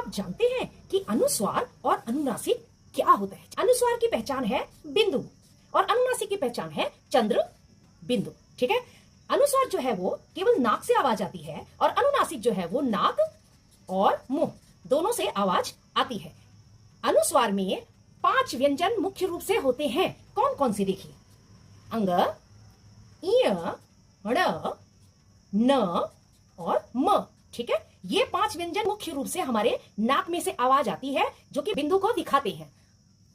आप जानते हैं कि अनुस्वार और अनुनासिक क्या होता है? अनुस्वार की पहचान है बिंदु और अनुनासिक की पहचान है चंद्र बिंदु। ठीक है, अनुस्वार जो है वो केवल नाक से आवाज आती है और अनुनासिक जो है वो नाक और मुंह दोनों से आवाज आती है। अनुस्वार में 5 व्यंजन मुख्य रूप से होते हैं। कौन कौन से देखिए? अंग, इय, ण, न और म। ठीक है, ये 5 व्यंजन मुख्य रूप से हमारे नाक में से आवाज आती है जो कि बिंदु को दिखाते हैं।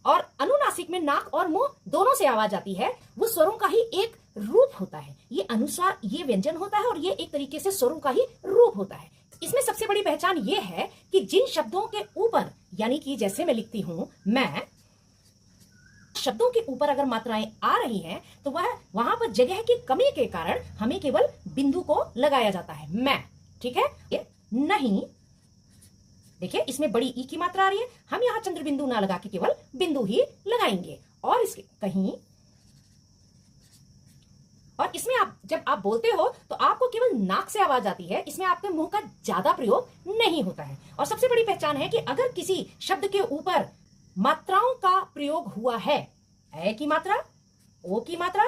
और अनुनासिक में नाक और मुंह दोनों से आवाज आती है, वो स्वरों का ही एक रूप होता है। ये अनुस्वार ये व्यंजन होता है और ये एक तरीके से स्वरों का ही रूप होता है। इसमें सबसे बड़ी पहचान ये है कि जिन शब्दों के ऊपर, यानी कि जैसे मैं लिखती हूं मैं, शब्दों के ऊपर अगर मात्राएं आ रही हैं तो वह वहां पर जगह की कमी के कारण हमें केवल बिंदु को लगाया जाता है, मैं। ठीक है, ये नहीं, देखिए इसमें बड़ी ई की मात्रा आ रही है, हम यहां चंद्र बिंदु ना लगा के केवल बिंदु ही लगाएंगे। और इसके कहीं, और इसमें आप जब आप बोलते हो तो आपको केवल नाक से आवाज आती है, इसमें आपके मुंह का ज्यादा प्रयोग नहीं होता है। और सबसे बड़ी पहचान है कि अगर किसी शब्द के ऊपर मात्राओं का प्रयोग हुआ है, ए की मात्रा, ओ की मात्रा,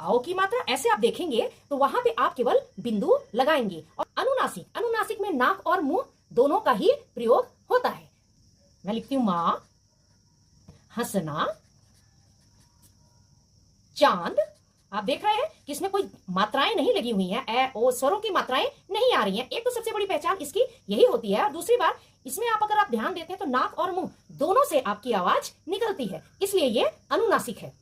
आओ की मात्रा, ऐसे आप देखेंगे तो वहां पे आप केवल बिंदु लगाएंगे। और अनुनासिक में नाक और मुंह दोनों का ही प्रयोग होता है। मैं लिखती हूं मां, हंसना, चांद। आप देख रहे हैं कि इसमें कोई मात्राएं नहीं लगी हुई हैं, ए ओ स्वरों की मात्राएं नहीं आ रही हैं। एक तो सबसे बड़ी पहचान इसकी यही होती है। और दूसरी बात, इसमें आप अगर आप ध्यान देते हैं तो नाक और मुंह दोनों से आपकी आवाज निकलती है, इसलिए ये अनुनासिक है।